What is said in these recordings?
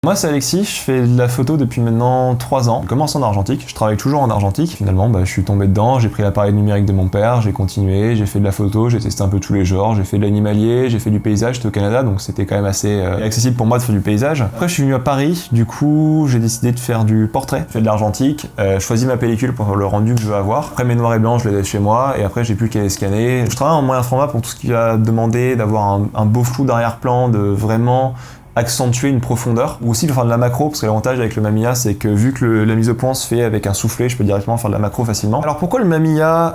Moi c'est Alexis, je fais de la photo depuis maintenant 3 ans. Je commence en argentique, je travaille toujours en argentique. Finalement je suis tombé dedans, j'ai pris l'appareil numérique de mon père, j'ai continué, j'ai fait de la photo, j'ai testé un peu tous les genres, j'ai fait de l'animalier, j'ai fait du paysage, j'étais au Canada donc c'était quand même assez accessible pour moi de faire du paysage. Après je suis venu à Paris, du coup j'ai décidé de faire du portrait, je fais de l'argentique, je choisis ma pellicule pour le rendu que je veux avoir. Après mes noirs et blancs je les laisse chez moi et après j'ai plus qu'à les scanner. Je travaille en moyen format pour tout ce qui va demander d'avoir un beau flou d'arrière-plan, de vraiment accentuer une profondeur, ou aussi de faire de la macro, parce que l'avantage avec le Mamiya c'est que vu que la mise au point se fait avec un soufflet, je peux directement faire de la macro facilement. Alors pourquoi le Mamiya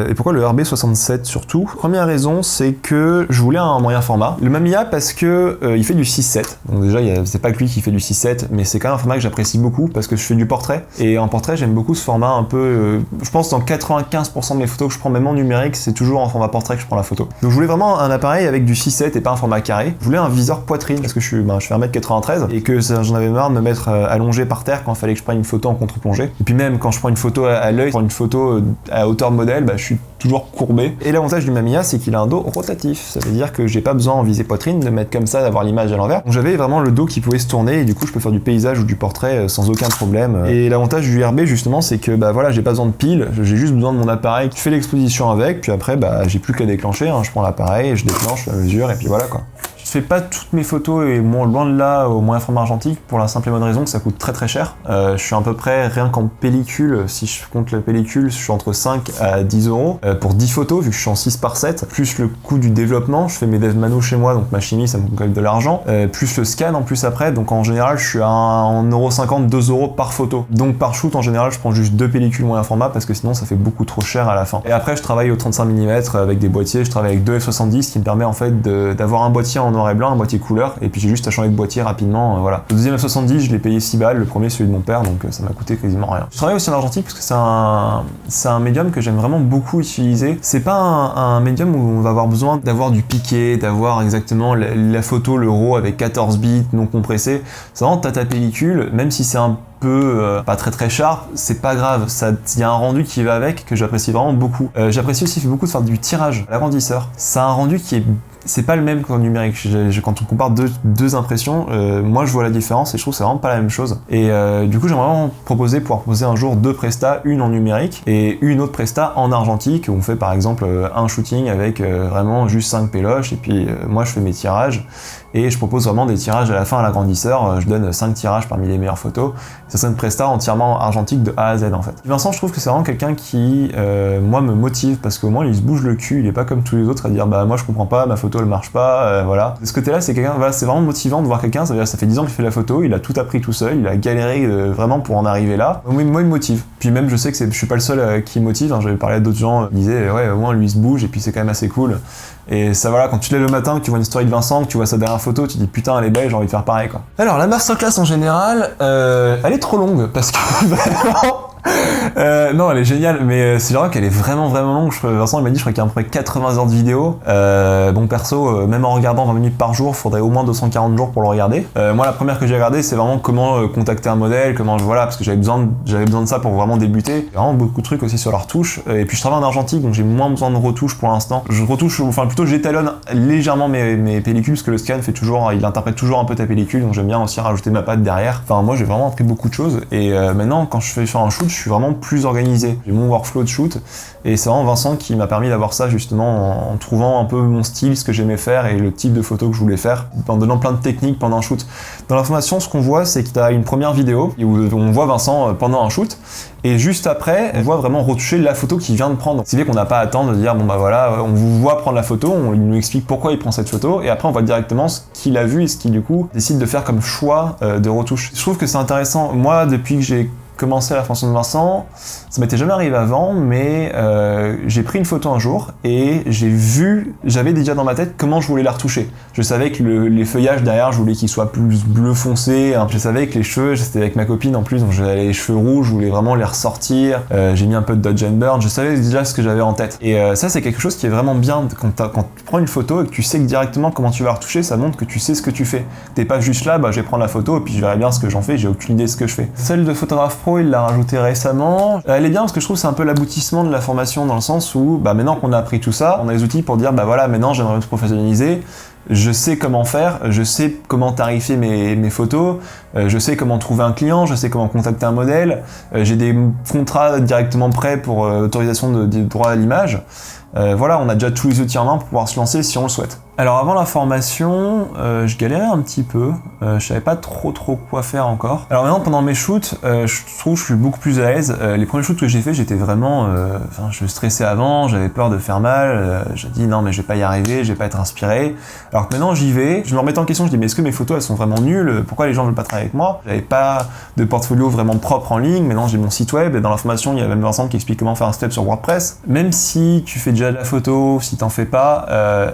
et pourquoi le RB67 surtout? Première raison c'est que je voulais un moyen format. Le Mamiya parce que il fait du 6.7, donc déjà c'est pas que lui qui fait du 6.7, mais c'est quand même un format que j'apprécie beaucoup parce que je fais du portrait, et en portrait j'aime beaucoup ce format un peu, je pense dans 95% de mes photos que je prends même en numérique, c'est toujours en format portrait que je prends la photo. Donc je voulais vraiment un appareil avec du 6.7 et pas un format carré. Je voulais un viseur poitrine parce que je fais 1m93 et que j'en avais marre de me mettre allongé par terre quand il fallait que je prenne une photo en contre-plongée. Et puis même quand je prends une photo à l'œil, je prends une photo à hauteur de modèle, je suis toujours courbé. Et l'avantage du Mamiya c'est qu'il a un dos rotatif. Ça veut dire que j'ai pas besoin en visée poitrine de mettre comme ça, d'avoir l'image à l'envers. Donc j'avais vraiment le dos qui pouvait se tourner et du coup je peux faire du paysage ou du portrait sans aucun problème. Et l'avantage du RB justement c'est que voilà, j'ai pas besoin de pile, j'ai juste besoin de mon appareil qui fait l'exposition avec, puis après j'ai plus qu'à déclencher, je prends l'appareil, je déclenche la mesure et puis voilà quoi. Je fais pas toutes mes photos et loin de là au moyen format argentique pour la simple et bonne raison que ça coûte très très cher. Je suis à peu près, rien qu'en pellicule, si je compte la pellicule, je suis entre 5 à 10 euros pour 10 photos vu que je suis en 6/7, plus le coût du développement, je fais mes dev mano chez moi donc ma chimie ça me coûte quand même de l'argent, plus le scan en plus après, donc en général je suis à en 1,50 €, 2 € par photo. Donc par shoot en général je prends juste 2 pellicules moyen format parce que sinon ça fait beaucoup trop cher à la fin. Et après je travaille au 35 mm avec des boîtiers, je travaille avec deux F70 qui me permet en fait d'avoir un boîtier en noir et blanc, un boîtier couleur, et puis j'ai juste à changer de boîtier rapidement, voilà. Le deuxième F70 je l'ai payé 6 balles, le premier celui de mon père, donc ça m'a coûté quasiment rien. Je travaille aussi en argentique parce que c'est un médium que j'aime vraiment beaucoup utiliser. C'est pas un médium où on va avoir besoin d'avoir du piqué, d'avoir exactement la photo, le RAW avec 14 bits non compressé. C'est vraiment t'as ta pellicule, même si c'est un peu pas très sharp, c'est pas grave, il y a un rendu qui va avec que j'apprécie vraiment beaucoup. J'apprécie aussi beaucoup de faire du tirage à l'agrandisseur. C'est un rendu qui c'est pas le même qu'en numérique. Quand on compare deux impressions, moi je vois la différence et je trouve que c'est vraiment pas la même chose. Et du coup j'aimerais vraiment pouvoir proposer un jour deux prestats, une en numérique et une autre presta en argentique, où on fait par exemple un shooting avec vraiment juste 5 péloches, et puis moi je fais mes tirages et je propose vraiment des tirages à la fin à l'agrandisseur. Je donne 5 tirages parmi les meilleures photos. Ça c'est une presta entièrement argentique de A à Z en fait. Vincent, je trouve que c'est vraiment quelqu'un qui moi me motive, parce qu'au moins il se bouge le cul, il est pas comme tous les autres à dire moi je comprends pas, ma photo elle marche pas, voilà. De ce côté là c'est quelqu'un, voilà, c'est vraiment motivant de voir quelqu'un, ça veut dire ça fait 10 ans qu'il fait la photo, il a tout appris tout seul, il a galéré vraiment pour en arriver là. Moi il me motive. Puis même je sais que je suis pas le seul qui motive, j'avais parlé à d'autres gens qui disaient ouais au moins lui il se bouge et puis c'est quand même assez cool. Et ça voilà, quand tu te lèves le matin, que tu vois une story de Vincent, que tu vois sa dernière photo, tu te dis putain elle est belle, j'ai envie de faire pareil quoi. Alors la masterclass en général, elle est trop longue parce que vraiment... non elle est géniale, mais c'est vrai qu'elle est vraiment longue. Vincent il m'a dit, je crois qu'il y a à peu près 80 heures de vidéo. Bon perso, même en regardant 20 minutes par jour, faudrait au moins 240 jours pour le regarder. Moi la première que j'ai regardée c'est vraiment comment contacter un modèle, comment voilà, parce que j'avais besoin de ça pour vraiment débuter. Vraiment beaucoup de trucs aussi sur la retouche, et puis je travaille en argentique donc j'ai moins besoin de retouches pour l'instant. Je retouche, enfin plutôt j'étalonne légèrement mes pellicules, parce que le scan fait toujours, il interprète toujours un peu ta pellicule, donc j'aime bien aussi rajouter ma patte derrière. Enfin moi j'ai vraiment appris beaucoup de choses, et maintenant quand je fais faire un shoot je suis vraiment plus organisé. J'ai mon workflow de shoot, et c'est vraiment Vincent qui m'a permis d'avoir ça justement en trouvant un peu mon style, ce que j'aimais faire et le type de photo que je voulais faire, en donnant plein de techniques pendant un shoot. Dans la formation, ce qu'on voit, c'est que tu as une première vidéo où on voit Vincent pendant un shoot, et juste après, on voit vraiment retoucher la photo qu'il vient de prendre. C'est vrai qu'on n'a pas à attendre de dire bon bah voilà, on vous voit prendre la photo, on nous explique pourquoi il prend cette photo, et après on voit directement ce qu'il a vu et ce qu'il du coup décide de faire comme choix de retouche. Je trouve que c'est intéressant. Moi, depuis que j'ai commencé la formation de Vincent, ça m'était jamais arrivé avant, mais j'ai pris une photo un jour et j'avais déjà dans ma tête comment je voulais la retoucher. Je savais que les feuillages derrière, je voulais qu'ils soient plus bleu foncé. Je savais que les cheveux, j'étais avec ma copine en plus, donc j'avais les cheveux rouges, je voulais vraiment les ressortir. J'ai mis un peu de Dodge and Burn, je savais déjà ce que j'avais en tête. Et ça, c'est quelque chose qui est vraiment bien quand tu prends une photo et que tu sais que directement comment tu vas retoucher, ça montre que tu sais ce que tu fais. T'es pas juste là, je vais prendre la photo et puis je verrai bien ce que j'en fais, j'ai aucune idée de ce que je fais. Celle de photographe pro, il l'a rajouté récemment. Elle est bien parce que je trouve que c'est un peu l'aboutissement de la formation, dans le sens où maintenant qu'on a appris tout ça, on a les outils pour dire voilà, maintenant j'aimerais me professionnaliser. je sais comment faire, je sais comment tarifier mes photos, je sais comment trouver un client, je sais comment contacter un modèle, j'ai des contrats directement prêts pour autorisation de droit à l'image. Voilà, on a déjà tous les outils en main pour pouvoir se lancer si on le souhaite. Alors avant la formation, je galérais un petit peu, je savais pas trop quoi faire encore. Alors maintenant pendant mes shoots, je trouve que je suis beaucoup plus à l'aise. Les premiers shoots que j'ai fait, j'étais vraiment, je stressais avant, j'avais peur de faire mal, j'ai dit non mais je vais pas y arriver, je vais pas être inspiré. Alors que maintenant j'y vais, je me remets en question, je dis mais est-ce que mes photos elles sont vraiment nulles? Pourquoi les gens veulent pas travailler avec moi? J'avais pas de portfolio vraiment propre en ligne, maintenant j'ai mon site web et dans la formation il y a même Vincent qui explique comment faire un step sur WordPress. Même si tu fais déjà de la photo, si t'en fais pas,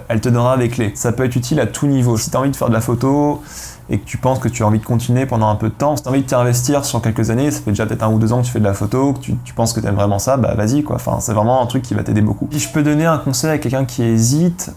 elle te donnera des clés. Ça peut être utile à tout niveau. Si tu as envie de faire de la photo et que tu penses que tu as envie de continuer pendant un peu de temps, si tu as envie de t'investir sur quelques années, ça fait déjà peut-être 1 ou 2 ans que tu fais de la photo, que tu penses que tu aimes vraiment ça, bah vas-y quoi. Enfin, c'est vraiment un truc qui va t'aider beaucoup. Si je peux donner un conseil à quelqu'un qui hésite,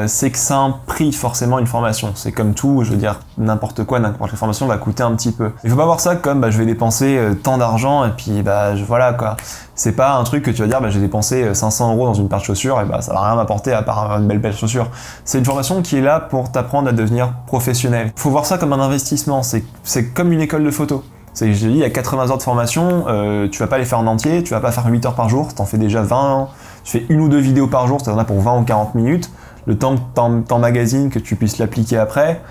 c'est que ça a un prix forcément une formation. C'est comme tout, je veux dire, n'importe quelle formation va coûter un petit peu. Il faut pas voir ça comme je vais dépenser tant d'argent et puis voilà quoi. C'est pas un truc que tu vas dire j'ai dépensé 500 € dans une paire de chaussures et ça va rien m'apporter à part une belle chaussure. C'est une formation qui est là pour t'apprendre à devenir professionnel. Faut voir ça comme un investissement, c'est comme une école de photo. Je dis, il y a 80 heures de formation, tu vas pas les faire en entier, tu vas pas faire 8 heures par jour, t'en fais déjà 20, tu fais 1 ou 2 vidéos par jour, t'en as pour 20 ou 40 minutes, le temps que t'emmagasines, que tu puisses l'appliquer après.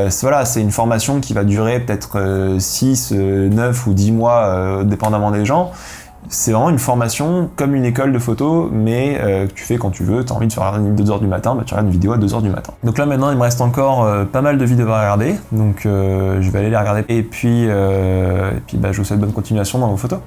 C'est une formation qui va durer peut-être 6, 9 ou 10 mois, dépendamment des gens. C'est vraiment une formation comme une école de photo, mais que tu fais quand tu veux. Tu as envie de faire 2 heures du matin, tu regardes une vidéo à 2 heures du matin. Donc là maintenant il me reste encore pas mal de vidéos à regarder, donc je vais aller les regarder. Et puis je vous souhaite bonne continuation dans vos photos.